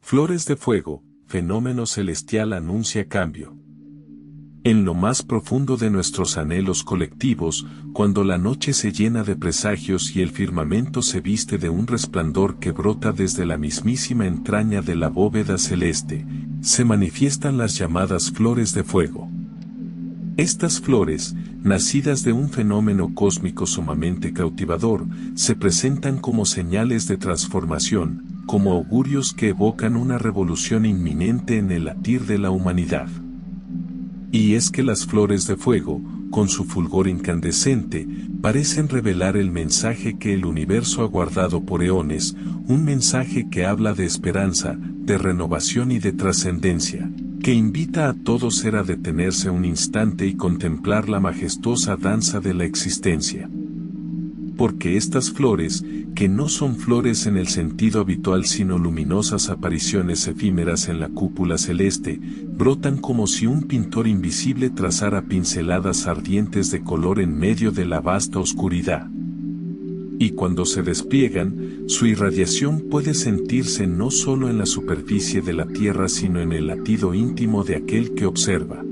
Flores de fuego, fenómeno celestial anuncia cambio. En lo más profundo de nuestros anhelos colectivos, cuando la noche se llena de presagios y el firmamento se viste de un resplandor que brota desde la mismísima entraña de la bóveda celeste, se manifiestan las llamadas flores de fuego. Estas flores, nacidas de un fenómeno cósmico sumamente cautivador, se presentan como señales de transformación, como augurios que evocan una revolución inminente en el latir de la humanidad. Y es que las flores de fuego, con su fulgor incandescente, parecen revelar el mensaje que el universo ha guardado por eones, un mensaje que habla de esperanza, de renovación y de trascendencia, que invita a todo ser a detenerse un instante y contemplar la majestuosa danza de la existencia. Porque estas flores, que no son flores en el sentido habitual sino luminosas apariciones efímeras en la cúpula celeste, brotan como si un pintor invisible trazara pinceladas ardientes de color en medio de la vasta oscuridad. Y cuando se despliegan, su irradiación puede sentirse no solo en la superficie de la tierra sino en el latido íntimo de aquel que observa.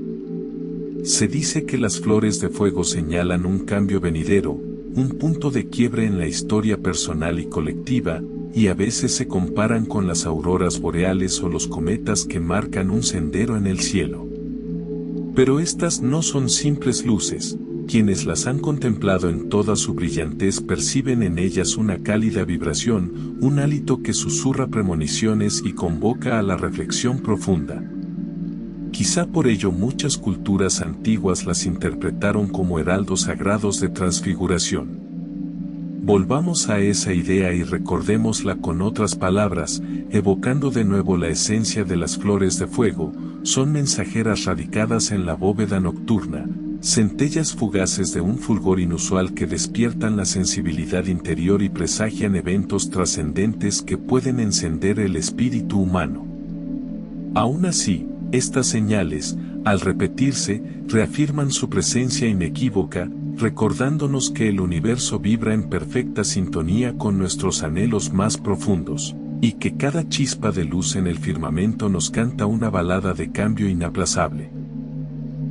Se dice que las flores de fuego señalan un cambio venidero, un punto de quiebre en la historia personal y colectiva, y a veces se comparan con las auroras boreales o los cometas que marcan un sendero en el cielo. Pero estas no son simples luces, quienes las han contemplado en toda su brillantez perciben en ellas una cálida vibración, un hálito que susurra premoniciones y convoca a la reflexión profunda. Quizá por ello muchas culturas antiguas las interpretaron como heraldos sagrados de transfiguración. Volvamos a esa idea y recordémosla con otras palabras, evocando de nuevo la esencia de las flores de fuego, son mensajeras radicadas en la bóveda nocturna, centellas fugaces de un fulgor inusual que despiertan la sensibilidad interior y presagian eventos trascendentes que pueden encender el espíritu humano. Aún así, estas señales, al repetirse, reafirman su presencia inequívoca, recordándonos que el universo vibra en perfecta sintonía con nuestros anhelos más profundos, y que cada chispa de luz en el firmamento nos canta una balada de cambio inaplazable.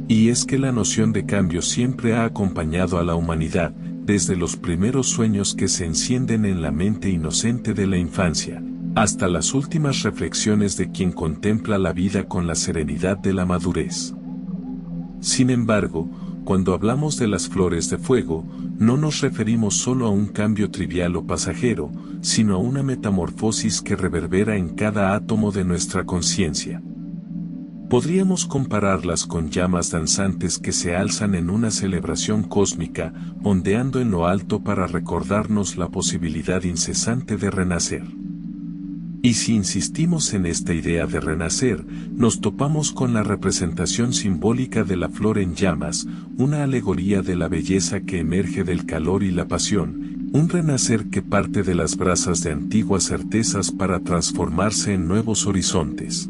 Y es que la noción de cambio siempre ha acompañado a la humanidad, desde los primeros sueños que se encienden en la mente inocente de la infancia, hasta las últimas reflexiones de quien contempla la vida con la serenidad de la madurez. Sin embargo, cuando hablamos de las flores de fuego, no nos referimos solo a un cambio trivial o pasajero, sino a una metamorfosis que reverbera en cada átomo de nuestra conciencia. Podríamos compararlas con llamas danzantes que se alzan en una celebración cósmica, ondeando en lo alto para recordarnos la posibilidad incesante de renacer. Y si insistimos en esta idea de renacer, nos topamos con la representación simbólica de la flor en llamas, una alegoría de la belleza que emerge del calor y la pasión, un renacer que parte de las brasas de antiguas certezas para transformarse en nuevos horizontes.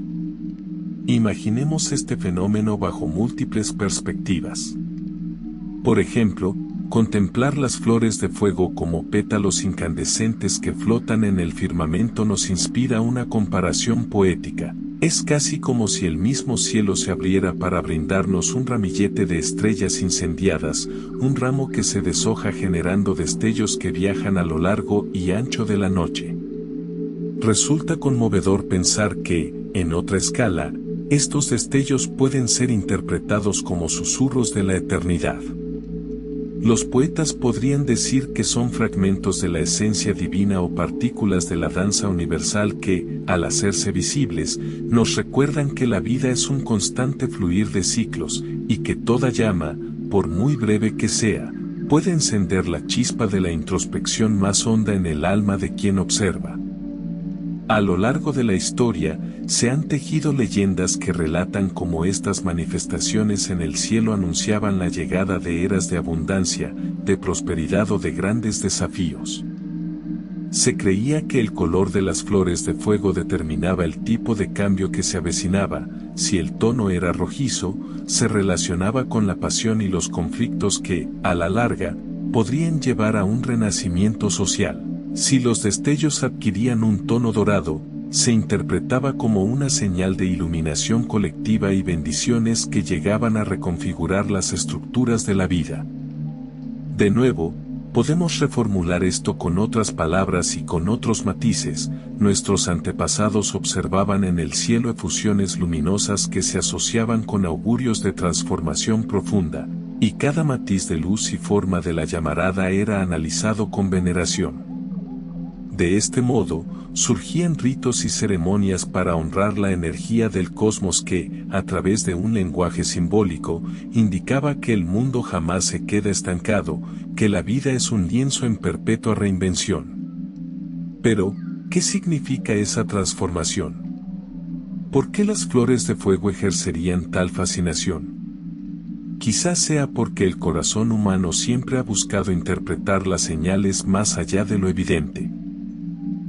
Imaginemos este fenómeno bajo múltiples perspectivas. Por ejemplo, contemplar las flores de fuego como pétalos incandescentes que flotan en el firmamento nos inspira una comparación poética. Es casi como si el mismo cielo se abriera para brindarnos un ramillete de estrellas incendiadas, un ramo que se deshoja generando destellos que viajan a lo largo y ancho de la noche. Resulta conmovedor pensar que, en otra escala, estos destellos pueden ser interpretados como susurros de la eternidad. Los poetas podrían decir que son fragmentos de la esencia divina o partículas de la danza universal que, al hacerse visibles, nos recuerdan que la vida es un constante fluir de ciclos, y que toda llama, por muy breve que sea, puede encender la chispa de la introspección más honda en el alma de quien observa. A lo largo de la historia, se han tejido leyendas que relatan cómo estas manifestaciones en el cielo anunciaban la llegada de eras de abundancia, de prosperidad o de grandes desafíos. Se creía que el color de las flores de fuego determinaba el tipo de cambio que se avecinaba, si el tono era rojizo, se relacionaba con la pasión y los conflictos que, a la larga, podrían llevar a un renacimiento social. Si los destellos adquirían un tono dorado, se interpretaba como una señal de iluminación colectiva y bendiciones que llegaban a reconfigurar las estructuras de la vida. De nuevo, podemos reformular esto con otras palabras y con otros matices. Nuestros antepasados observaban en el cielo efusiones luminosas que se asociaban con augurios de transformación profunda, y cada matiz de luz y forma de la llamarada era analizado con veneración. De este modo, surgían ritos y ceremonias para honrar la energía del cosmos que, a través de un lenguaje simbólico, indicaba que el mundo jamás se queda estancado, que la vida es un lienzo en perpetua reinvención. Pero, ¿qué significa esa transformación? ¿Por qué las flores de fuego ejercerían tal fascinación? Quizás sea porque el corazón humano siempre ha buscado interpretar las señales más allá de lo evidente.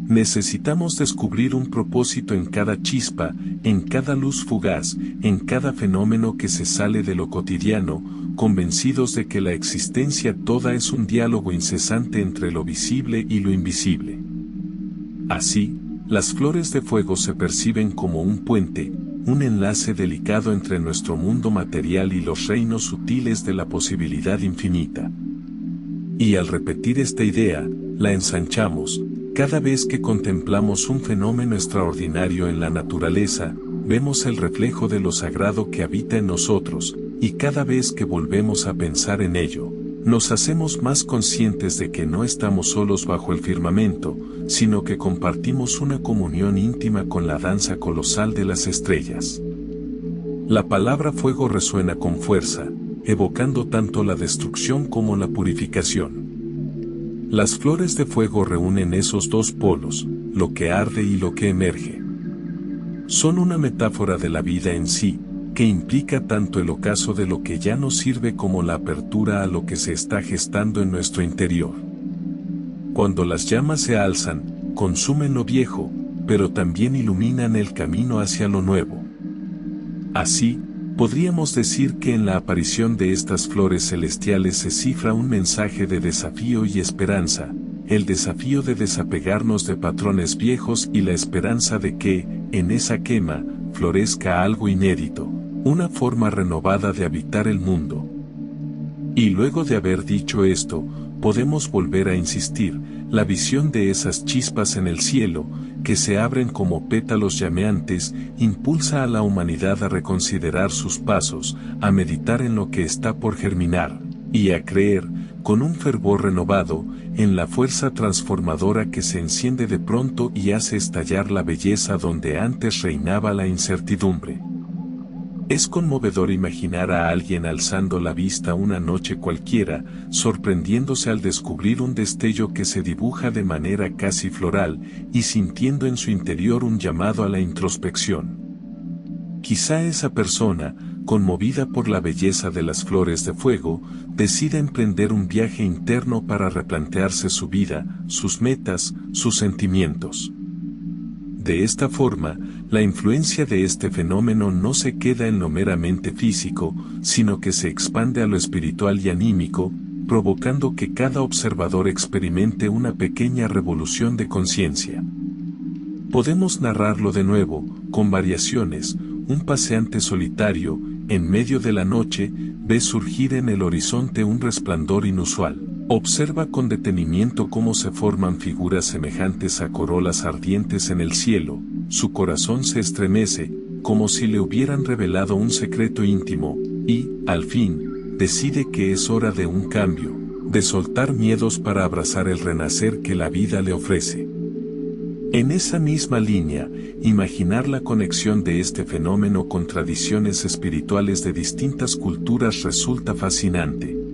Necesitamos descubrir un propósito en cada chispa, en cada luz fugaz, en cada fenómeno que se sale de lo cotidiano, convencidos de que la existencia toda es un diálogo incesante entre lo visible y lo invisible. Así, las flores de fuego se perciben como un puente, un enlace delicado entre nuestro mundo material y los reinos sutiles de la posibilidad infinita. Y al repetir esta idea, la ensanchamos. Cada vez que contemplamos un fenómeno extraordinario en la naturaleza, vemos el reflejo de lo sagrado que habita en nosotros, y cada vez que volvemos a pensar en ello, nos hacemos más conscientes de que no estamos solos bajo el firmamento, sino que compartimos una comunión íntima con la danza colosal de las estrellas. La palabra fuego resuena con fuerza, evocando tanto la destrucción como la purificación. Las flores de fuego reúnen esos dos polos, lo que arde y lo que emerge. Son una metáfora de la vida en sí, que implica tanto el ocaso de lo que ya no sirve como la apertura a lo que se está gestando en nuestro interior. Cuando las llamas se alzan, consumen lo viejo, pero también iluminan el camino hacia lo nuevo. Así, podríamos decir que en la aparición de estas flores celestiales se cifra un mensaje de desafío y esperanza, el desafío de desapegarnos de patrones viejos y la esperanza de que, en esa quema, florezca algo inédito, una forma renovada de habitar el mundo. Y luego de haber dicho esto, podemos volver a insistir, la visión de esas chispas en el cielo, que se abren como pétalos llameantes, impulsa a la humanidad a reconsiderar sus pasos, a meditar en lo que está por germinar, y a creer, con un fervor renovado, en la fuerza transformadora que se enciende de pronto y hace estallar la belleza donde antes reinaba la incertidumbre. Es conmovedor imaginar a alguien alzando la vista una noche cualquiera, sorprendiéndose al descubrir un destello que se dibuja de manera casi floral, y sintiendo en su interior un llamado a la introspección. Quizá esa persona, conmovida por la belleza de las flores de fuego, decida emprender un viaje interno para replantearse su vida, sus metas, sus sentimientos. De esta forma, la influencia de este fenómeno no se queda en lo meramente físico, sino que se expande a lo espiritual y anímico, provocando que cada observador experimente una pequeña revolución de conciencia. Podemos narrarlo de nuevo, con variaciones. Un paseante solitario, en medio de la noche, ve surgir en el horizonte un resplandor inusual. Observa con detenimiento cómo se forman figuras semejantes a corolas ardientes en el cielo, su corazón se estremece, como si le hubieran revelado un secreto íntimo, y, al fin, decide que es hora de un cambio, de soltar miedos para abrazar el renacer que la vida le ofrece. En esa misma línea, imaginar la conexión de este fenómeno con tradiciones espirituales de distintas culturas resulta fascinante.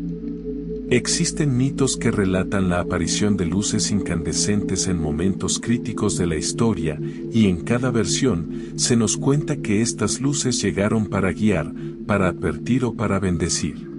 Existen mitos que relatan la aparición de luces incandescentes en momentos críticos de la historia, y en cada versión, se nos cuenta que estas luces llegaron para guiar, para advertir o para bendecir.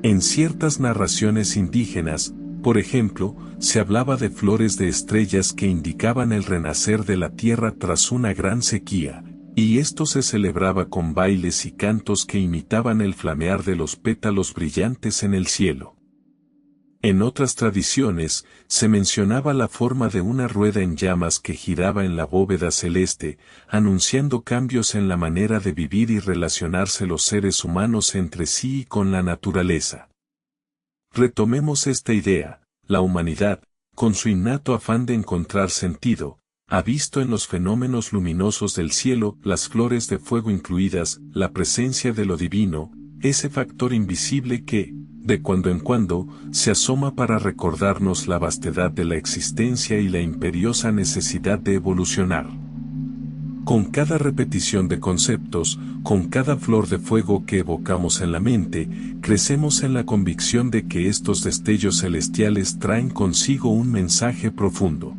En ciertas narraciones indígenas, por ejemplo, se hablaba de flores de estrellas que indicaban el renacer de la tierra tras una gran sequía, y esto se celebraba con bailes y cantos que imitaban el flamear de los pétalos brillantes en el cielo. En otras tradiciones, se mencionaba la forma de una rueda en llamas que giraba en la bóveda celeste, anunciando cambios en la manera de vivir y relacionarse los seres humanos entre sí y con la naturaleza. Retomemos esta idea. La humanidad, con su innato afán de encontrar sentido, ha visto en los fenómenos luminosos del cielo, las flores de fuego incluidas, la presencia de lo divino, ese factor invisible que, de cuando en cuando, se asoma para recordarnos la vastedad de la existencia y la imperiosa necesidad de evolucionar. Con cada repetición de conceptos, con cada flor de fuego que evocamos en la mente, crecemos en la convicción de que estos destellos celestiales traen consigo un mensaje profundo.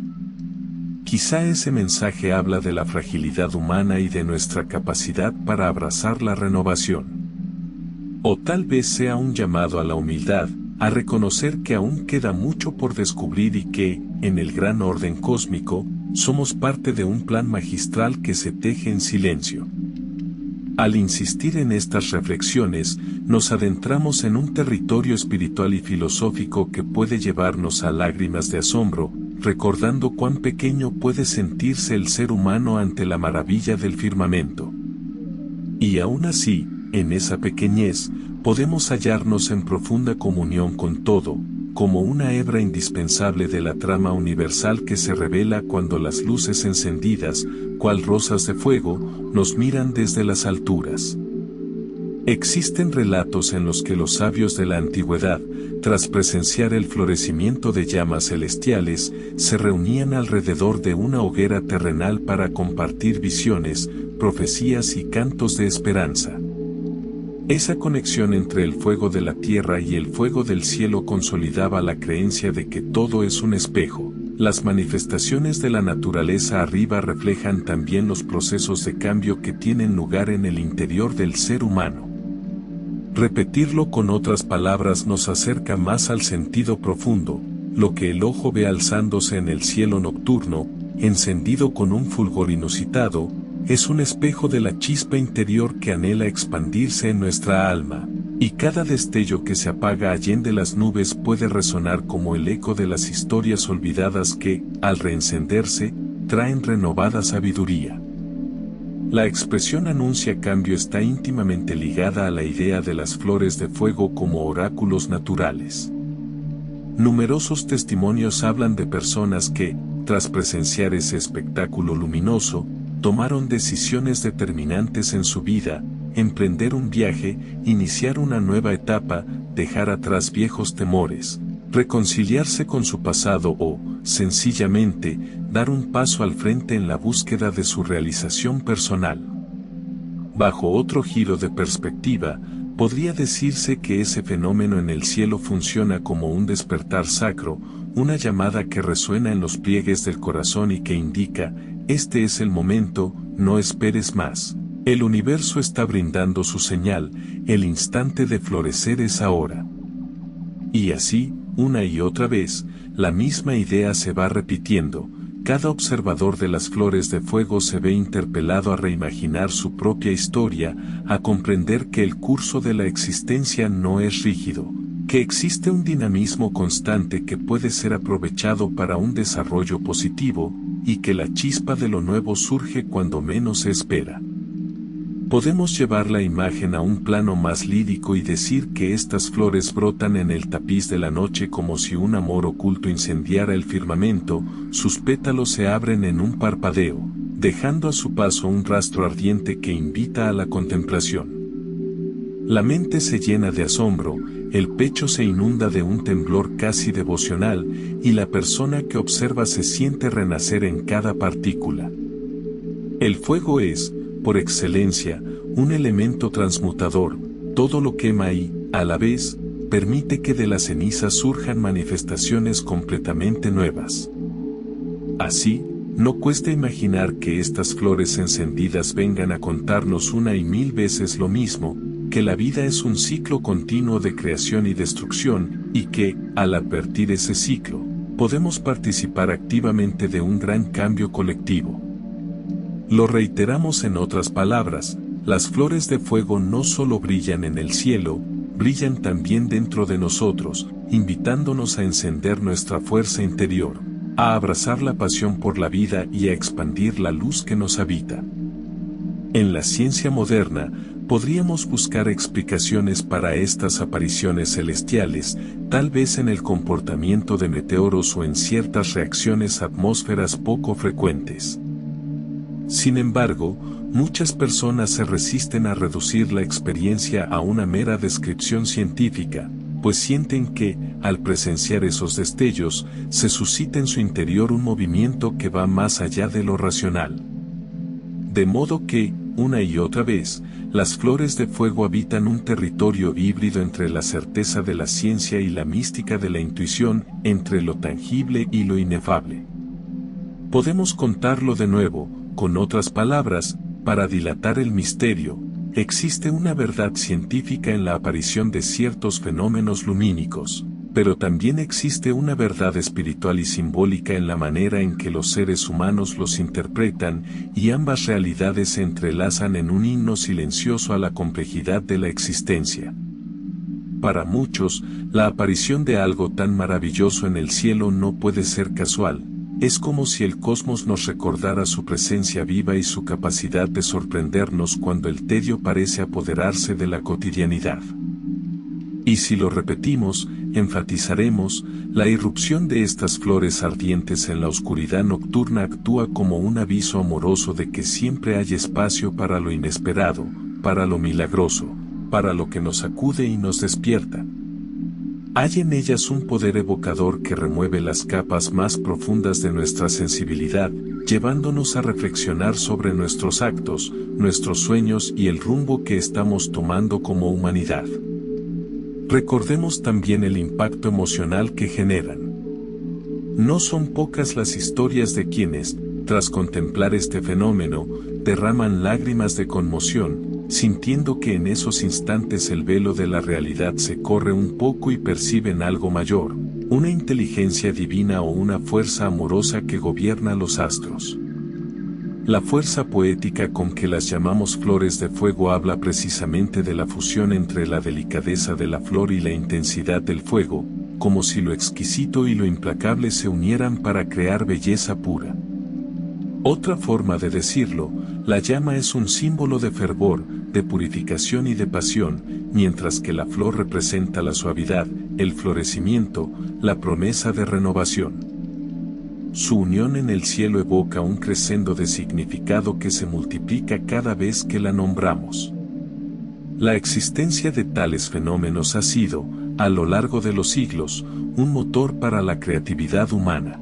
Quizá ese mensaje habla de la fragilidad humana y de nuestra capacidad para abrazar la renovación. O tal vez sea un llamado a la humildad, a reconocer que aún queda mucho por descubrir y que, en el gran orden cósmico, somos parte de un plan magistral que se teje en silencio. Al insistir en estas reflexiones, nos adentramos en un territorio espiritual y filosófico que puede llevarnos a lágrimas de asombro, recordando cuán pequeño puede sentirse el ser humano ante la maravilla del firmamento. Y aún así, en esa pequeñez, podemos hallarnos en profunda comunión con todo, como una hebra indispensable de la trama universal que se revela cuando las luces encendidas, cual rosas de fuego, nos miran desde las alturas. Existen relatos en los que los sabios de la antigüedad, tras presenciar el florecimiento de llamas celestiales, se reunían alrededor de una hoguera terrenal para compartir visiones, profecías y cantos de esperanza. Esa conexión entre el fuego de la tierra y el fuego del cielo consolidaba la creencia de que todo es un espejo. Las manifestaciones de la naturaleza arriba reflejan también los procesos de cambio que tienen lugar en el interior del ser humano. Repetirlo con otras palabras nos acerca más al sentido profundo. Lo que el ojo ve alzándose en el cielo nocturno, encendido con un fulgor inusitado, es un espejo de la chispa interior que anhela expandirse en nuestra alma, y cada destello que se apaga allende las nubes puede resonar como el eco de las historias olvidadas que, al reencenderse, traen renovada sabiduría. La expresión anuncia cambio está íntimamente ligada a la idea de las flores de fuego como oráculos naturales. Numerosos testimonios hablan de personas que, tras presenciar ese espectáculo luminoso, tomaron decisiones determinantes en su vida, emprender un viaje, iniciar una nueva etapa, dejar atrás viejos temores, reconciliarse con su pasado o, sencillamente, dar un paso al frente en la búsqueda de su realización personal. Bajo otro giro de perspectiva, podría decirse que ese fenómeno en el cielo funciona como un despertar sacro, una llamada que resuena en los pliegues del corazón y que indica: este es el momento, no esperes más. El universo está brindando su señal, el instante de florecer es ahora. Y así, una y otra vez, la misma idea se va repitiendo. Cada observador de las flores de fuego se ve interpelado a reimaginar su propia historia, a comprender que el curso de la existencia no es rígido, que existe un dinamismo constante que puede ser aprovechado para un desarrollo positivo, y que la chispa de lo nuevo surge cuando menos se espera. Podemos llevar la imagen a un plano más lírico y decir que estas flores brotan en el tapiz de la noche como si un amor oculto incendiara el firmamento, sus pétalos se abren en un parpadeo, dejando a su paso un rastro ardiente que invita a la contemplación. La mente se llena de asombro, el pecho se inunda de un temblor casi devocional, y la persona que observa se siente renacer en cada partícula. El fuego es, por excelencia, un elemento transmutador, todo lo quema y, a la vez, permite que de las cenizas surjan manifestaciones completamente nuevas. Así, no cuesta imaginar que estas flores encendidas vengan a contarnos una y mil veces lo mismo, que la vida es un ciclo continuo de creación y destrucción, y que, al advertir ese ciclo, podemos participar activamente de un gran cambio colectivo. Lo reiteramos en otras palabras, las flores de fuego no solo brillan en el cielo, brillan también dentro de nosotros, invitándonos a encender nuestra fuerza interior, a abrazar la pasión por la vida y a expandir la luz que nos habita. En la ciencia moderna, podríamos buscar explicaciones para estas apariciones celestiales, tal vez en el comportamiento de meteoros o en ciertas reacciones a atmósferas poco frecuentes. Sin embargo, muchas personas se resisten a reducir la experiencia a una mera descripción científica, pues sienten que, al presenciar esos destellos, se suscita en su interior un movimiento que va más allá de lo racional. De modo que, una y otra vez, las flores de fuego habitan un territorio híbrido entre la certeza de la ciencia y la mística de la intuición, entre lo tangible y lo inefable. Podemos contarlo de nuevo, con otras palabras, para dilatar el misterio, existe una verdad científica en la aparición de ciertos fenómenos lumínicos, pero también existe una verdad espiritual y simbólica en la manera en que los seres humanos los interpretan, y ambas realidades se entrelazan en un himno silencioso a la complejidad de la existencia. Para muchos, la aparición de algo tan maravilloso en el cielo no puede ser casual. Es como si el cosmos nos recordara su presencia viva y su capacidad de sorprendernos cuando el tedio parece apoderarse de la cotidianidad. Y si lo repetimos, enfatizaremos, la irrupción de estas flores ardientes en la oscuridad nocturna actúa como un aviso amoroso de que siempre hay espacio para lo inesperado, para lo milagroso, para lo que nos sacude y nos despierta. Hay en ellas un poder evocador que remueve las capas más profundas de nuestra sensibilidad, llevándonos a reflexionar sobre nuestros actos, nuestros sueños y el rumbo que estamos tomando como humanidad. Recordemos también el impacto emocional que generan. No son pocas las historias de quienes, tras contemplar este fenómeno, derraman lágrimas de conmoción, sintiendo que en esos instantes el velo de la realidad se corre un poco y perciben algo mayor, una inteligencia divina o una fuerza amorosa que gobierna los astros. La fuerza poética con que las llamamos flores de fuego habla precisamente de la fusión entre la delicadeza de la flor y la intensidad del fuego, como si lo exquisito y lo implacable se unieran para crear belleza pura. Otra forma de decirlo, la llama es un símbolo de fervor, de purificación y de pasión, mientras que la flor representa la suavidad, el florecimiento, la promesa de renovación. Su unión en el cielo evoca un crescendo de significado que se multiplica cada vez que la nombramos. La existencia de tales fenómenos ha sido, a lo largo de los siglos, un motor para la creatividad humana.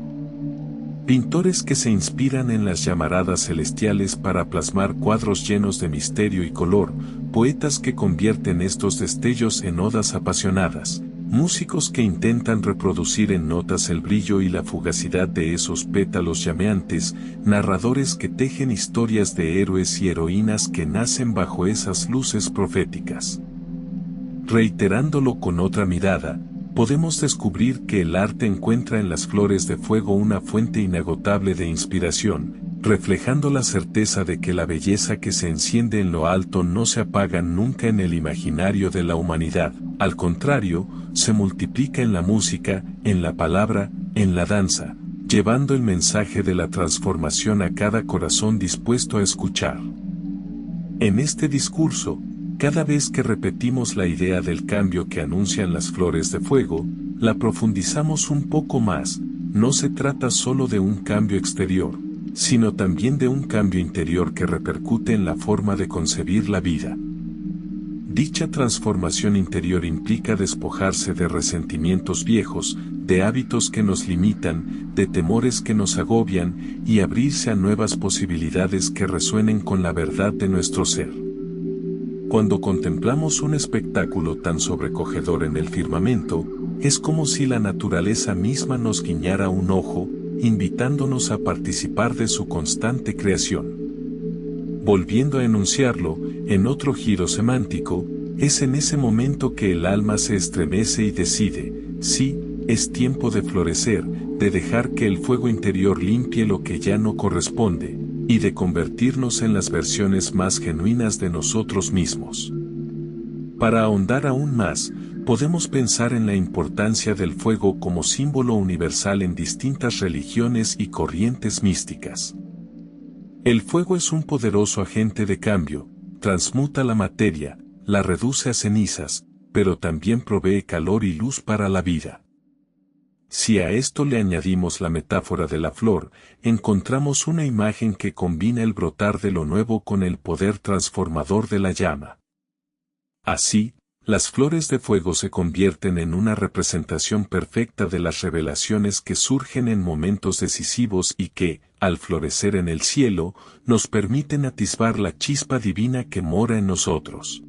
Pintores que se inspiran en las llamaradas celestiales para plasmar cuadros llenos de misterio y color, poetas que convierten estos destellos en odas apasionadas, músicos que intentan reproducir en notas el brillo y la fugacidad de esos pétalos llameantes, narradores que tejen historias de héroes y heroínas que nacen bajo esas luces proféticas. Reiterándolo con otra mirada, podemos descubrir que el arte encuentra en las flores de fuego una fuente inagotable de inspiración, reflejando la certeza de que la belleza que se enciende en lo alto no se apaga nunca en el imaginario de la humanidad, al contrario, se multiplica en la música, en la palabra, en la danza, llevando el mensaje de la transformación a cada corazón dispuesto a escuchar. En este discurso, cada vez que repetimos la idea del cambio que anuncian las flores de fuego, la profundizamos un poco más. No se trata solo de un cambio exterior, sino también de un cambio interior que repercute en la forma de concebir la vida. Dicha transformación interior implica despojarse de resentimientos viejos, de hábitos que nos limitan, de temores que nos agobian, y abrirse a nuevas posibilidades que resuenen con la verdad de nuestro ser. Cuando contemplamos un espectáculo tan sobrecogedor en el firmamento, es como si la naturaleza misma nos guiñara un ojo, invitándonos a participar de su constante creación. Volviendo a enunciarlo, en otro giro semántico, es en ese momento que el alma se estremece y decide, sí, es tiempo de florecer, de dejar que el fuego interior limpie lo que ya no corresponde, y de convertirnos en las versiones más genuinas de nosotros mismos. Para ahondar aún más, podemos pensar en la importancia del fuego como símbolo universal en distintas religiones y corrientes místicas. El fuego es un poderoso agente de cambio, transmuta la materia, la reduce a cenizas, pero también provee calor y luz para la vida. Si a esto le añadimos la metáfora de la flor, encontramos una imagen que combina el brotar de lo nuevo con el poder transformador de la llama. Así, las flores de fuego se convierten en una representación perfecta de las revelaciones que surgen en momentos decisivos y que, al florecer en el cielo, nos permiten atisbar la chispa divina que mora en nosotros.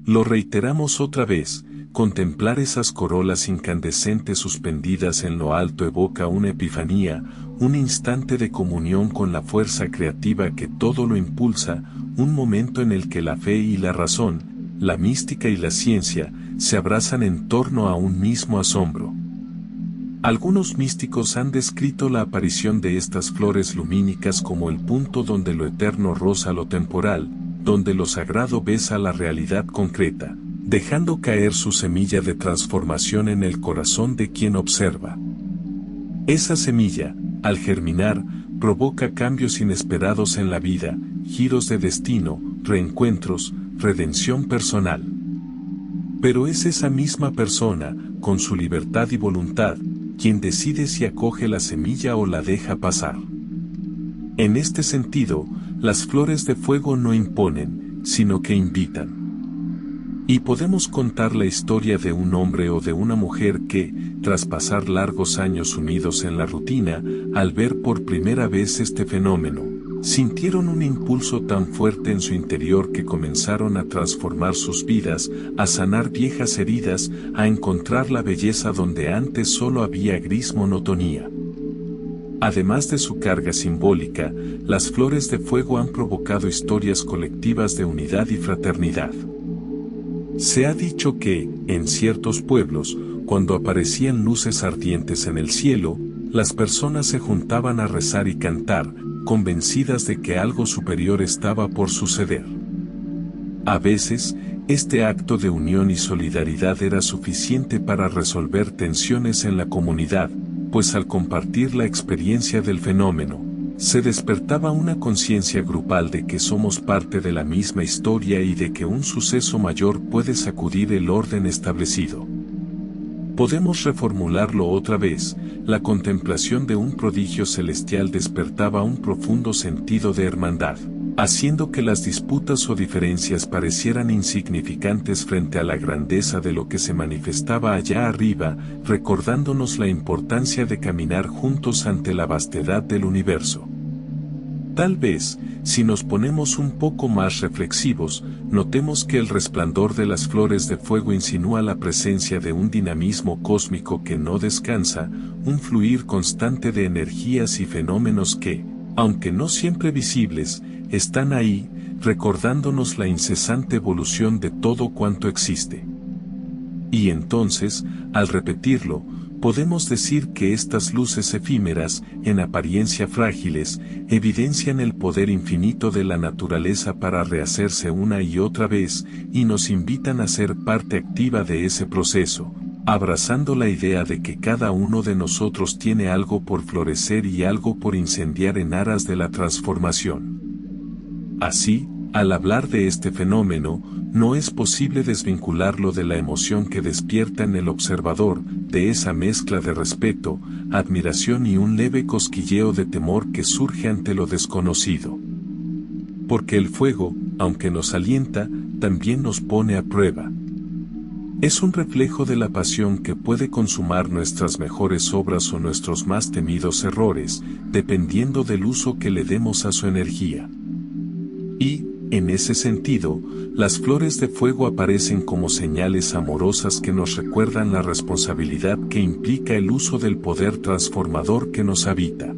Lo reiteramos otra vez, contemplar esas corolas incandescentes suspendidas en lo alto evoca una epifanía, un instante de comunión con la fuerza creativa que todo lo impulsa, un momento en el que la fe y la razón, la mística y la ciencia, se abrazan en torno a un mismo asombro. Algunos místicos han descrito la aparición de estas flores lumínicas como el punto donde lo eterno roza lo temporal, donde lo sagrado besa la realidad concreta, dejando caer su semilla de transformación en el corazón de quien observa. Esa semilla, al germinar, provoca cambios inesperados en la vida, giros de destino, reencuentros, redención personal. Pero es esa misma persona, con su libertad y voluntad, quien decide si acoge la semilla o la deja pasar. En este sentido, las flores de fuego no imponen, sino que invitan. Y podemos contar la historia de un hombre o de una mujer que, tras pasar largos años sumidos en la rutina, al ver por primera vez este fenómeno, sintieron un impulso tan fuerte en su interior que comenzaron a transformar sus vidas, a sanar viejas heridas, a encontrar la belleza donde antes solo había gris monotonía. Además de su carga simbólica, las flores de fuego han provocado historias colectivas de unidad y fraternidad. Se ha dicho que, en ciertos pueblos, cuando aparecían luces ardientes en el cielo, las personas se juntaban a rezar y cantar, convencidas de que algo superior estaba por suceder. A veces, este acto de unión y solidaridad era suficiente para resolver tensiones en la comunidad, pues al compartir la experiencia del fenómeno, se despertaba una conciencia grupal de que somos parte de la misma historia y de que un suceso mayor puede sacudir el orden establecido. Podemos reformularlo otra vez, la contemplación de un prodigio celestial despertaba un profundo sentido de hermandad, haciendo que las disputas o diferencias parecieran insignificantes frente a la grandeza de lo que se manifestaba allá arriba, recordándonos la importancia de caminar juntos ante la vastedad del universo. Tal vez, si nos ponemos un poco más reflexivos, notemos que el resplandor de las flores de fuego insinúa la presencia de un dinamismo cósmico que no descansa, un fluir constante de energías y fenómenos que, aunque no siempre visibles, están ahí, recordándonos la incesante evolución de todo cuanto existe. Y entonces, al repetirlo, podemos decir que estas luces efímeras, en apariencia frágiles, evidencian el poder infinito de la naturaleza para rehacerse una y otra vez, y nos invitan a ser parte activa de ese proceso, abrazando la idea de que cada uno de nosotros tiene algo por florecer y algo por incendiar en aras de la transformación. Así, al hablar de este fenómeno, no es posible desvincularlo de la emoción que despierta en el observador, de esa mezcla de respeto, admiración y un leve cosquilleo de temor que surge ante lo desconocido. Porque el fuego, aunque nos alienta, también nos pone a prueba. Es un reflejo de la pasión que puede consumar nuestras mejores obras o nuestros más temidos errores, dependiendo del uso que le demos a su energía. Y, en ese sentido, las flores de fuego aparecen como señales amorosas que nos recuerdan la responsabilidad que implica el uso del poder transformador que nos habita.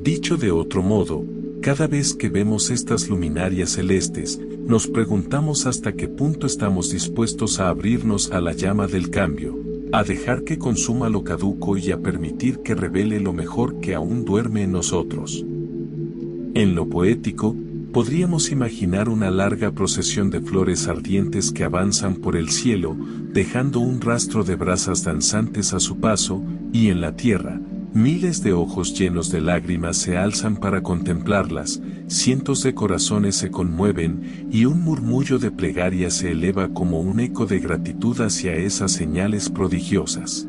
Dicho de otro modo, cada vez que vemos estas luminarias celestes, nos preguntamos hasta qué punto estamos dispuestos a abrirnos a la llama del cambio, a dejar que consuma lo caduco y a permitir que revele lo mejor que aún duerme en nosotros. En lo poético, Podríamos imaginar una larga procesión de flores ardientes que avanzan por el cielo, dejando un rastro de brasas danzantes a su paso, y en la tierra, miles de ojos llenos de lágrimas se alzan para contemplarlas, cientos de corazones se conmueven, y un murmullo de plegaria se eleva como un eco de gratitud hacia esas señales prodigiosas.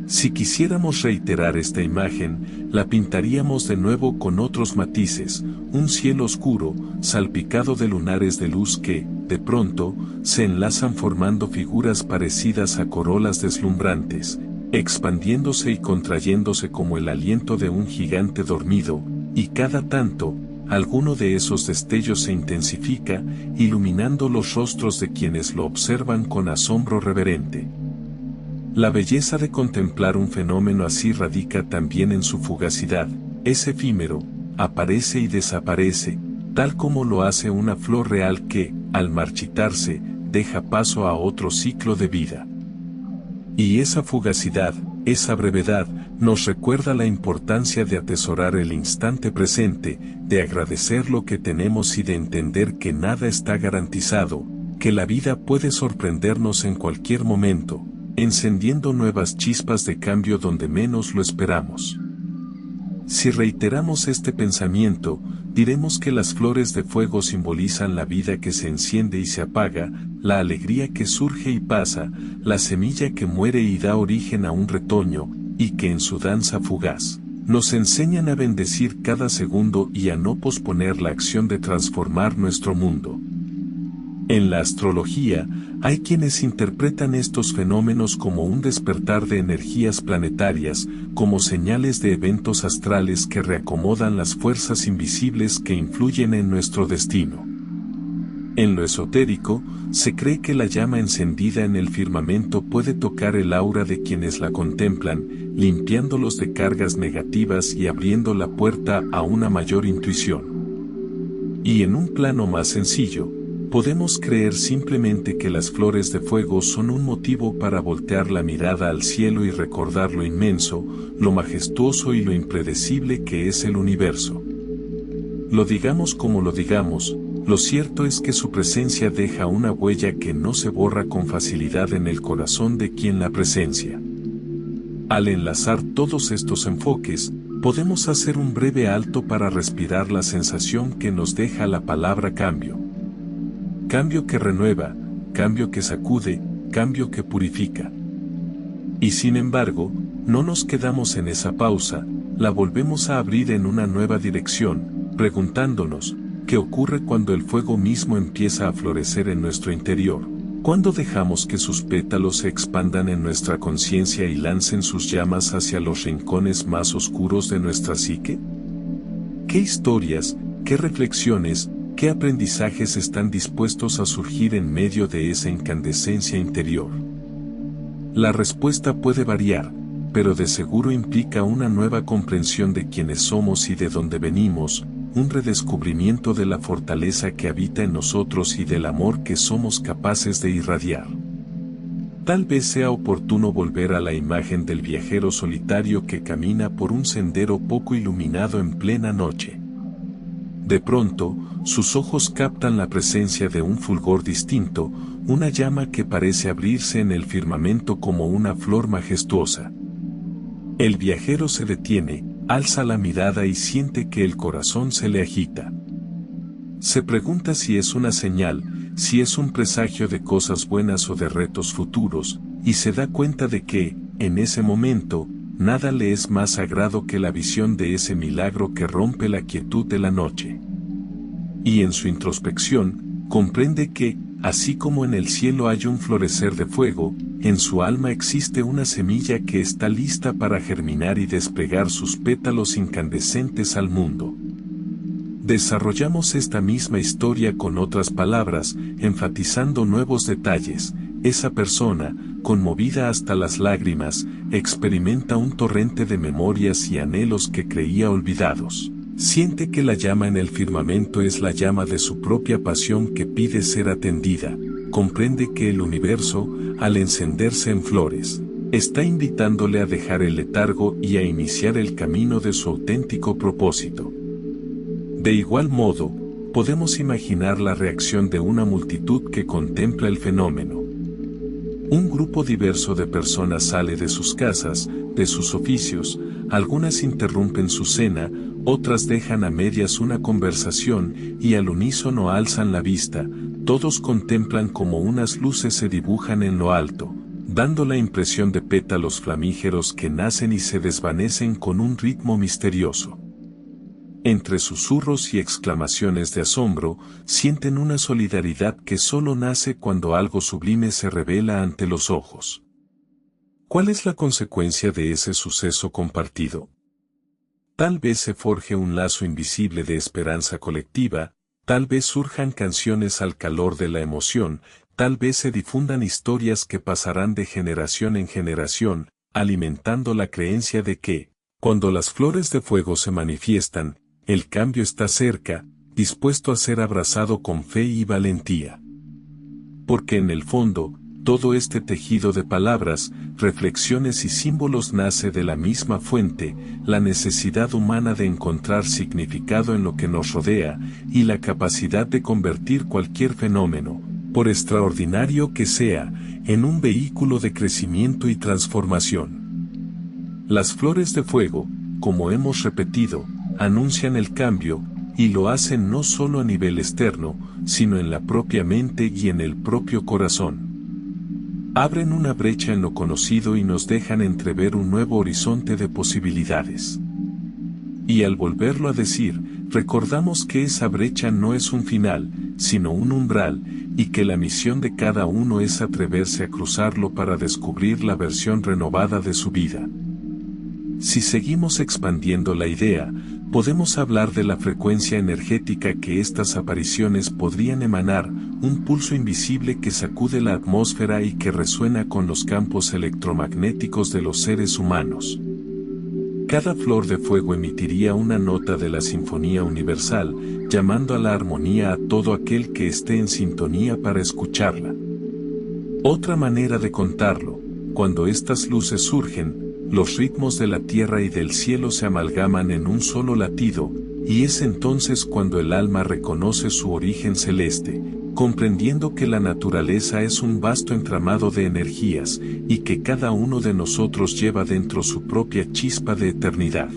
Si quisiéramos reiterar esta imagen, la pintaríamos de nuevo con otros matices, un cielo oscuro, salpicado de lunares de luz que, de pronto, se enlazan formando figuras parecidas a corolas deslumbrantes, expandiéndose y contrayéndose como el aliento de un gigante dormido, y cada tanto, alguno de esos destellos se intensifica, iluminando los rostros de quienes lo observan con asombro reverente. La belleza de contemplar un fenómeno así radica también en su fugacidad, es efímero, aparece y desaparece, tal como lo hace una flor real que, al marchitarse, deja paso a otro ciclo de vida. Y esa fugacidad, esa brevedad, nos recuerda la importancia de atesorar el instante presente, de agradecer lo que tenemos y de entender que nada está garantizado, que la vida puede sorprendernos en cualquier momento, encendiendo nuevas chispas de cambio donde menos lo esperamos. Si reiteramos este pensamiento, diremos que las flores de fuego simbolizan la vida que se enciende y se apaga, la alegría que surge y pasa, la semilla que muere y da origen a un retoño, y que en su danza fugaz, nos enseñan a bendecir cada segundo y a no posponer la acción de transformar nuestro mundo. En la astrología, hay quienes interpretan estos fenómenos como un despertar de energías planetarias, como señales de eventos astrales que reacomodan las fuerzas invisibles que influyen en nuestro destino. En lo esotérico, se cree que la llama encendida en el firmamento puede tocar el aura de quienes la contemplan, limpiándolos de cargas negativas y abriendo la puerta a una mayor intuición. Y en un plano más sencillo, podemos creer simplemente que las flores de fuego son un motivo para voltear la mirada al cielo y recordar lo inmenso, lo majestuoso y lo impredecible que es el universo. Lo digamos como lo digamos, lo cierto es que su presencia deja una huella que no se borra con facilidad en el corazón de quien la presencia. Al enlazar todos estos enfoques, podemos hacer un breve alto para respirar la sensación que nos deja la palabra cambio. Cambio que renueva, cambio que sacude, cambio que purifica. Y sin embargo, no nos quedamos en esa pausa, la volvemos a abrir en una nueva dirección, preguntándonos, ¿qué ocurre cuando el fuego mismo empieza a florecer en nuestro interior? ¿Cuándo dejamos que sus pétalos se expandan en nuestra conciencia y lancen sus llamas hacia los rincones más oscuros de nuestra psique? ¿Qué historias, qué reflexiones, qué aprendizajes están dispuestos a surgir en medio de esa incandescencia interior? La respuesta puede variar, pero de seguro implica una nueva comprensión de quiénes somos y de dónde venimos, un redescubrimiento de la fortaleza que habita en nosotros y del amor que somos capaces de irradiar. Tal vez sea oportuno volver a la imagen del viajero solitario que camina por un sendero poco iluminado en plena noche. De pronto, sus ojos captan la presencia de un fulgor distinto, una llama que parece abrirse en el firmamento como una flor majestuosa. El viajero se detiene, alza la mirada y siente que el corazón se le agita. Se pregunta si es una señal, si es un presagio de cosas buenas o de retos futuros, y se da cuenta de que, en ese momento, nada le es más sagrado que la visión de ese milagro que rompe la quietud de la noche. Y en su introspección, comprende que, así como en el cielo hay un florecer de fuego, en su alma existe una semilla que está lista para germinar y desplegar sus pétalos incandescentes al mundo. Desarrollamos esta misma historia con otras palabras, enfatizando nuevos detalles. Esa persona, conmovida hasta las lágrimas, experimenta un torrente de memorias y anhelos que creía olvidados. Siente que la llama en el firmamento es la llama de su propia pasión que pide ser atendida. Comprende que el universo, al encenderse en flores, está invitándole a dejar el letargo y a iniciar el camino de su auténtico propósito. De igual modo, podemos imaginar la reacción de una multitud que contempla el fenómeno. Un grupo diverso de personas sale de sus casas, de sus oficios, algunas interrumpen su cena, otras dejan a medias una conversación y al unísono alzan la vista, todos contemplan cómo unas luces se dibujan en lo alto, dando la impresión de pétalos flamígeros que nacen y se desvanecen con un ritmo misterioso. Entre susurros y exclamaciones de asombro, sienten una solidaridad que solo nace cuando algo sublime se revela ante los ojos. ¿Cuál es la consecuencia de ese suceso compartido? Tal vez se forje un lazo invisible de esperanza colectiva, tal vez surjan canciones al calor de la emoción, tal vez se difundan historias que pasarán de generación en generación, alimentando la creencia de que, cuando las flores de fuego se manifiestan, el cambio está cerca, dispuesto a ser abrazado con fe y valentía. Porque en el fondo, todo este tejido de palabras, reflexiones y símbolos nace de la misma fuente, la necesidad humana de encontrar significado en lo que nos rodea, y la capacidad de convertir cualquier fenómeno, por extraordinario que sea, en un vehículo de crecimiento y transformación. Las flores de fuego, como hemos repetido, anuncian el cambio, y lo hacen no solo a nivel externo, sino en la propia mente y en el propio corazón. Abren una brecha en lo conocido y nos dejan entrever un nuevo horizonte de posibilidades. Y al volverlo a decir, recordamos que esa brecha no es un final, sino un umbral, y que la misión de cada uno es atreverse a cruzarlo para descubrir la versión renovada de su vida. Si seguimos expandiendo la idea, podemos hablar de la frecuencia energética que estas apariciones podrían emanar, un pulso invisible que sacude la atmósfera y que resuena con los campos electromagnéticos de los seres humanos. Cada flor de fuego emitiría una nota de la sinfonía universal, llamando a la armonía a todo aquel que esté en sintonía para escucharla. Otra manera de contarlo, cuando estas luces surgen, los ritmos de la tierra y del cielo se amalgaman en un solo latido, y es entonces cuando el alma reconoce su origen celeste, comprendiendo que la naturaleza es un vasto entramado de energías, y que cada uno de nosotros lleva dentro su propia chispa de eternidad.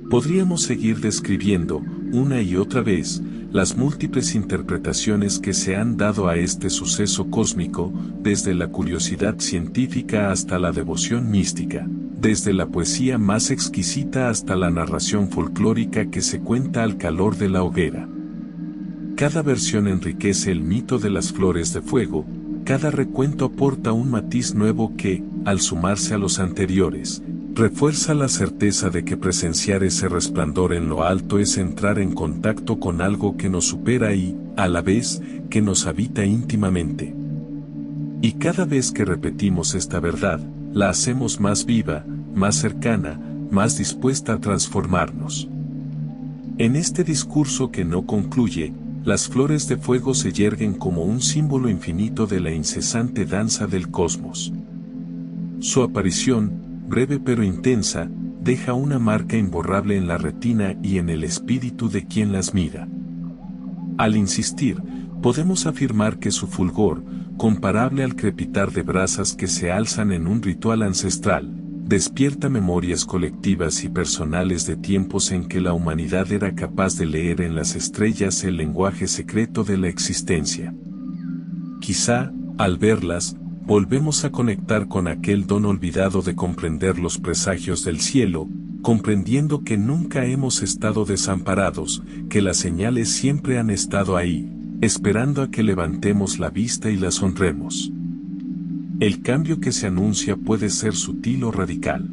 Podríamos seguir describiendo, una y otra vez, las múltiples interpretaciones que se han dado a este suceso cósmico, desde la curiosidad científica hasta la devoción mística, desde la poesía más exquisita hasta la narración folclórica que se cuenta al calor de la hoguera. Cada versión enriquece el mito de las flores de fuego, cada recuento aporta un matiz nuevo que, al sumarse a los anteriores, refuerza la certeza de que presenciar ese resplandor en lo alto es entrar en contacto con algo que nos supera y, a la vez, que nos habita íntimamente. Y cada vez que repetimos esta verdad, la hacemos más viva, más cercana, más dispuesta a transformarnos. En este discurso que no concluye, las flores de fuego se yerguen como un símbolo infinito de la incesante danza del cosmos. Su aparición, breve pero intensa, deja una marca imborrable en la retina y en el espíritu de quien las mira. Al insistir, podemos afirmar que su fulgor, comparable al crepitar de brasas que se alzan en un ritual ancestral, despierta memorias colectivas y personales de tiempos en que la humanidad era capaz de leer en las estrellas el lenguaje secreto de la existencia. Quizá, al verlas, volvemos a conectar con aquel don olvidado de comprender los presagios del cielo, comprendiendo que nunca hemos estado desamparados, que las señales siempre han estado ahí, esperando a que levantemos la vista y las honremos. El cambio que se anuncia puede ser sutil o radical.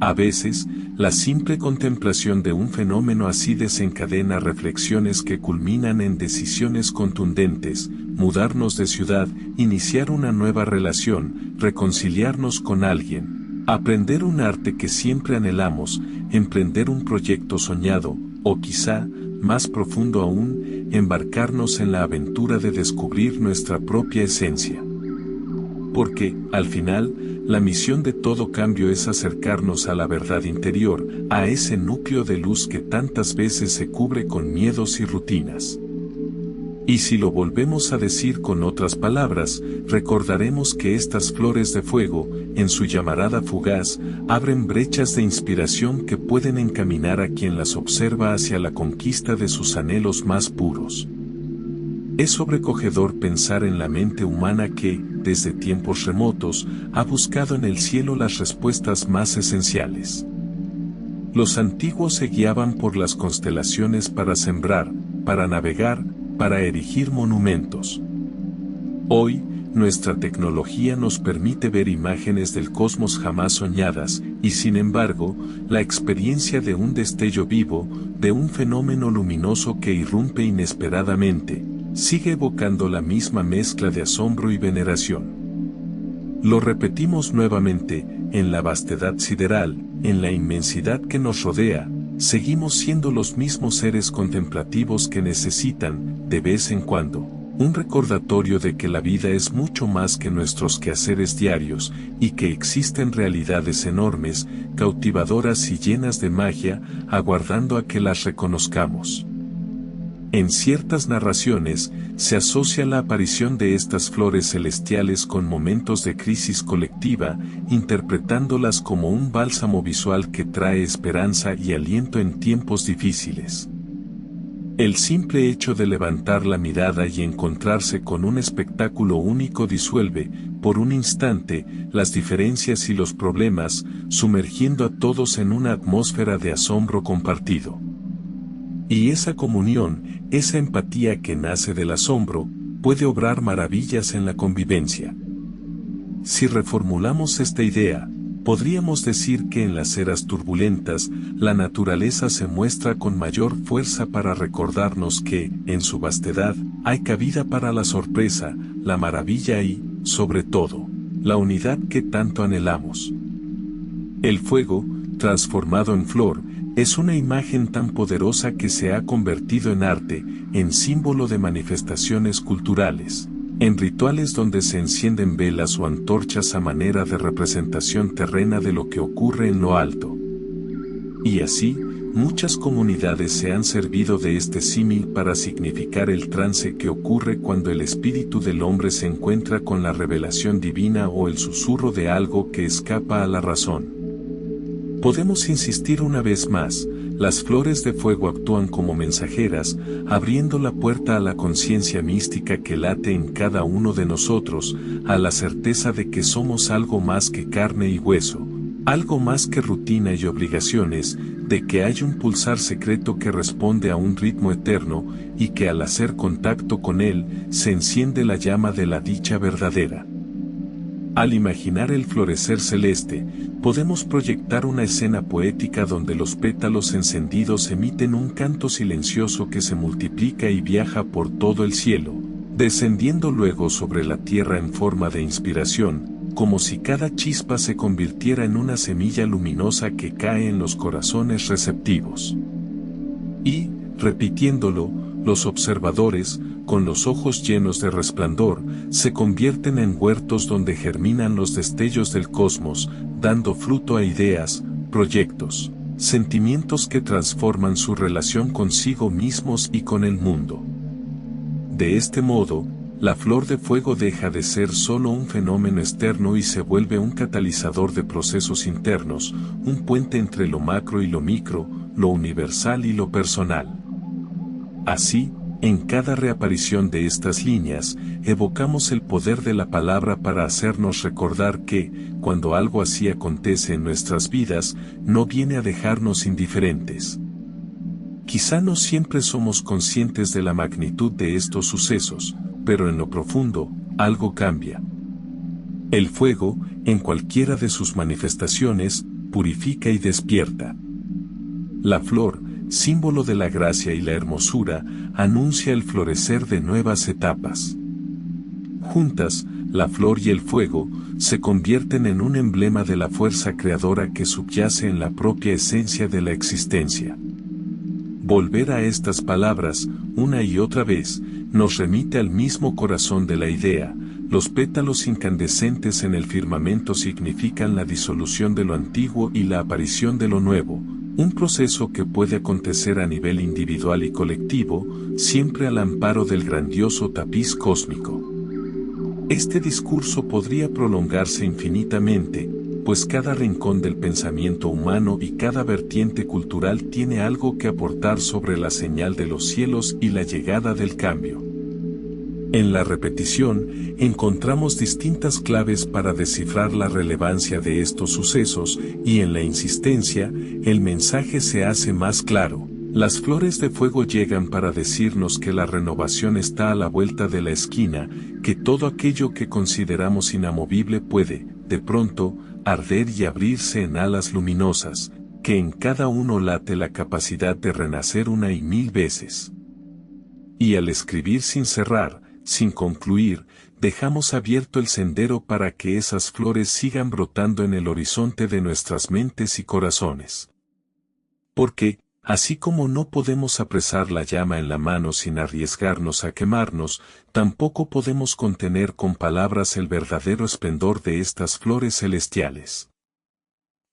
A veces, la simple contemplación de un fenómeno así desencadena reflexiones que culminan en decisiones contundentes, mudarnos de ciudad, iniciar una nueva relación, reconciliarnos con alguien, aprender un arte que siempre anhelamos, emprender un proyecto soñado, o quizá, más profundo aún, embarcarnos en la aventura de descubrir nuestra propia esencia. Porque, al final, la misión de todo cambio es acercarnos a la verdad interior, a ese núcleo de luz que tantas veces se cubre con miedos y rutinas. Y si lo volvemos a decir con otras palabras, recordaremos que estas flores de fuego, en su llamarada fugaz, abren brechas de inspiración que pueden encaminar a quien las observa hacia la conquista de sus anhelos más puros. Es sobrecogedor pensar en la mente humana que, desde tiempos remotos, ha buscado en el cielo las respuestas más esenciales. Los antiguos se guiaban por las constelaciones para sembrar, para navegar, para erigir monumentos. Hoy, nuestra tecnología nos permite ver imágenes del cosmos jamás soñadas, y sin embargo, la experiencia de un destello vivo, de un fenómeno luminoso que irrumpe inesperadamente, sigue evocando la misma mezcla de asombro y veneración. Lo repetimos nuevamente, en la vastedad sideral, en la inmensidad que nos rodea, seguimos siendo los mismos seres contemplativos que necesitan, de vez en cuando, un recordatorio de que la vida es mucho más que nuestros quehaceres diarios, y que existen realidades enormes, cautivadoras y llenas de magia, aguardando a que las reconozcamos. En ciertas narraciones, se asocia la aparición de estas flores celestiales con momentos de crisis colectiva, interpretándolas como un bálsamo visual que trae esperanza y aliento en tiempos difíciles. El simple hecho de levantar la mirada y encontrarse con un espectáculo único disuelve, por un instante, las diferencias y los problemas, sumergiendo a todos en una atmósfera de asombro compartido. Y esa comunión, esa empatía que nace del asombro, puede obrar maravillas en la convivencia. Si reformulamos esta idea, podríamos decir que en las eras turbulentas, la naturaleza se muestra con mayor fuerza para recordarnos que, en su vastedad, hay cabida para la sorpresa, la maravilla y, sobre todo, la unidad que tanto anhelamos. El fuego, transformado en flor, es una imagen tan poderosa que se ha convertido en arte, en símbolo de manifestaciones culturales, en rituales donde se encienden velas o antorchas a manera de representación terrena de lo que ocurre en lo alto. Y así, muchas comunidades se han servido de este símil para significar el trance que ocurre cuando el espíritu del hombre se encuentra con la revelación divina o el susurro de algo que escapa a la razón. Podemos insistir una vez más, las flores de fuego actúan como mensajeras, abriendo la puerta a la conciencia mística que late en cada uno de nosotros, a la certeza de que somos algo más que carne y hueso, algo más que rutina y obligaciones, de que hay un pulsar secreto que responde a un ritmo eterno, y que al hacer contacto con él, se enciende la llama de la dicha verdadera. Al imaginar el florecer celeste, podemos proyectar una escena poética donde los pétalos encendidos emiten un canto silencioso que se multiplica y viaja por todo el cielo, descendiendo luego sobre la tierra en forma de inspiración, como si cada chispa se convirtiera en una semilla luminosa que cae en los corazones receptivos. Y, repitiéndolo, los observadores, con los ojos llenos de resplandor, se convierten en huertos donde germinan los destellos del cosmos, dando fruto a ideas, proyectos, sentimientos que transforman su relación consigo mismos y con el mundo. De este modo, la flor de fuego deja de ser solo un fenómeno externo y se vuelve un catalizador de procesos internos, un puente entre lo macro y lo micro, lo universal y lo personal. Así, en cada reaparición de estas líneas, evocamos el poder de la palabra para hacernos recordar que, cuando algo así acontece en nuestras vidas, no viene a dejarnos indiferentes. Quizá no siempre somos conscientes de la magnitud de estos sucesos, pero en lo profundo, algo cambia. El fuego, en cualquiera de sus manifestaciones, purifica y despierta. La flor, símbolo de la gracia y la hermosura, anuncia el florecer de nuevas etapas. Juntas, la flor y el fuego, se convierten en un emblema de la fuerza creadora que subyace en la propia esencia de la existencia. Volver a estas palabras, una y otra vez, nos remite al mismo corazón de la idea, los pétalos incandescentes en el firmamento significan la disolución de lo antiguo y la aparición de lo nuevo, un proceso que puede acontecer a nivel individual y colectivo, siempre al amparo del grandioso tapiz cósmico. Este discurso podría prolongarse infinitamente, pues cada rincón del pensamiento humano y cada vertiente cultural tiene algo que aportar sobre la señal de los cielos y la llegada del cambio. En la repetición, encontramos distintas claves para descifrar la relevancia de estos sucesos, y en la insistencia, el mensaje se hace más claro. Las flores de fuego llegan para decirnos que la renovación está a la vuelta de la esquina, que todo aquello que consideramos inamovible puede, de pronto, arder y abrirse en alas luminosas, que en cada uno late la capacidad de renacer una y mil veces. Y al escribir sin cerrar, sin concluir, dejamos abierto el sendero para que esas flores sigan brotando en el horizonte de nuestras mentes y corazones. Porque, así como no podemos apresar la llama en la mano sin arriesgarnos a quemarnos, tampoco podemos contener con palabras el verdadero esplendor de estas flores celestiales.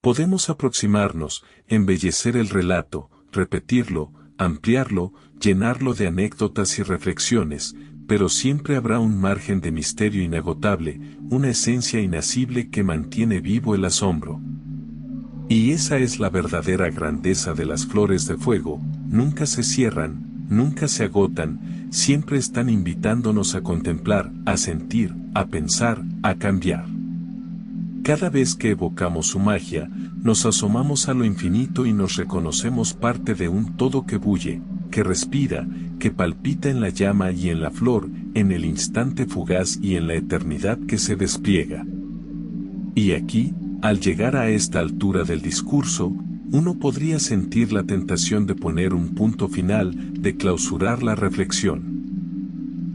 Podemos aproximarnos, embellecer el relato, repetirlo, ampliarlo, llenarlo de anécdotas y reflexiones, pero siempre habrá un margen de misterio inagotable, una esencia inacible que mantiene vivo el asombro. Y esa es la verdadera grandeza de las flores de fuego, nunca se cierran, nunca se agotan, siempre están invitándonos a contemplar, a sentir, a pensar, a cambiar. Cada vez que evocamos su magia, nos asomamos a lo infinito y nos reconocemos parte de un todo que bulle, que respira, que palpita en la llama y en la flor, en el instante fugaz y en la eternidad que se despliega. Y aquí, al llegar a esta altura del discurso, uno podría sentir la tentación de poner un punto final, de clausurar la reflexión.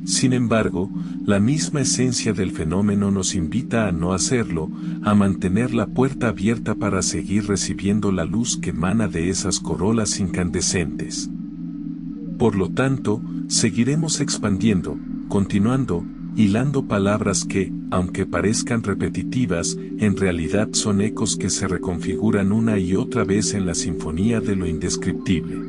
Sin embargo, la misma esencia del fenómeno nos invita a no hacerlo, a mantener la puerta abierta para seguir recibiendo la luz que emana de esas corolas incandescentes. Por lo tanto, seguiremos expandiendo, continuando, hilando palabras que, aunque parezcan repetitivas, en realidad son ecos que se reconfiguran una y otra vez en la sinfonía de lo indescriptible.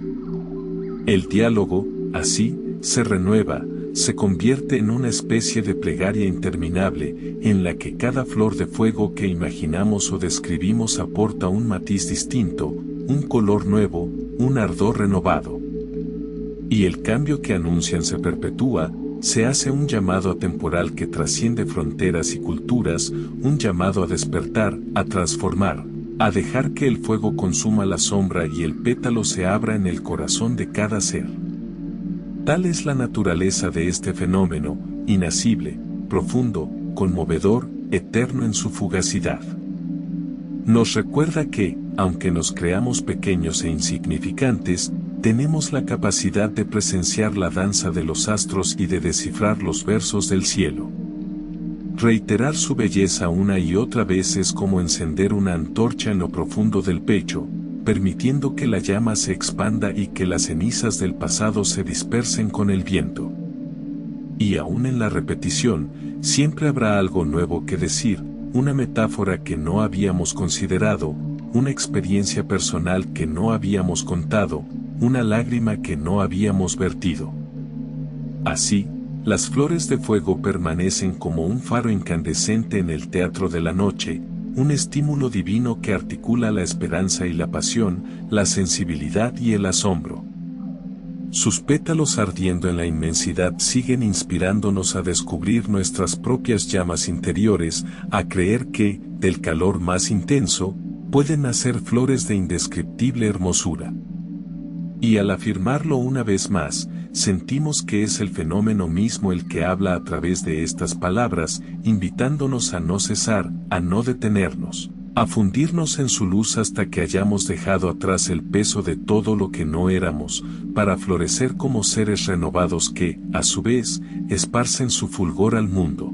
El diálogo, así, se renueva, se convierte en una especie de plegaria interminable, en la que cada flor de fuego que imaginamos o describimos aporta un matiz distinto, un color nuevo, un ardor renovado. Y el cambio que anuncian se perpetúa, se hace un llamado atemporal que trasciende fronteras y culturas, un llamado a despertar, a transformar, a dejar que el fuego consuma la sombra y el pétalo se abra en el corazón de cada ser. Tal es la naturaleza de este fenómeno, inacible, profundo, conmovedor, eterno en su fugacidad. Nos recuerda que, aunque nos creamos pequeños e insignificantes, tenemos la capacidad de presenciar la danza de los astros y de descifrar los versos del cielo. Reiterar su belleza una y otra vez es como encender una antorcha en lo profundo del pecho, permitiendo que la llama se expanda y que las cenizas del pasado se dispersen con el viento. Y aún en la repetición, siempre habrá algo nuevo que decir, una metáfora que no habíamos considerado, una experiencia personal que no habíamos contado, una lágrima que no habíamos vertido. Así, las flores de fuego permanecen como un faro incandescente en el teatro de la noche, un estímulo divino que articula la esperanza y la pasión, la sensibilidad y el asombro. Sus pétalos ardiendo en la inmensidad siguen inspirándonos a descubrir nuestras propias llamas interiores, a creer que, del calor más intenso, pueden nacer flores de indescriptible hermosura. Y al afirmarlo una vez más, sentimos que es el fenómeno mismo el que habla a través de estas palabras, invitándonos a no cesar, a no detenernos, a fundirnos en su luz hasta que hayamos dejado atrás el peso de todo lo que no éramos, para florecer como seres renovados que, a su vez, esparcen su fulgor al mundo.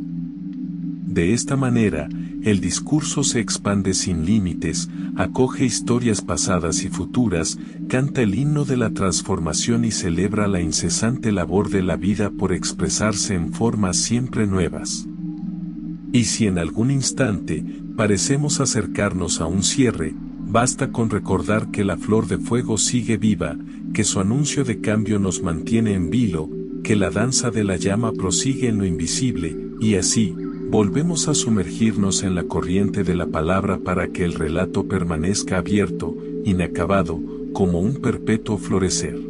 De esta manera, el discurso se expande sin límites, acoge historias pasadas y futuras, canta el himno de la transformación y celebra la incesante labor de la vida por expresarse en formas siempre nuevas. Y si en algún instante parecemos acercarnos a un cierre, basta con recordar que la flor de fuego sigue viva, que su anuncio de cambio nos mantiene en vilo, que la danza de la llama prosigue en lo invisible, y así, volvemos a sumergirnos en la corriente de la palabra para que el relato permanezca abierto, inacabado, como un perpetuo florecer.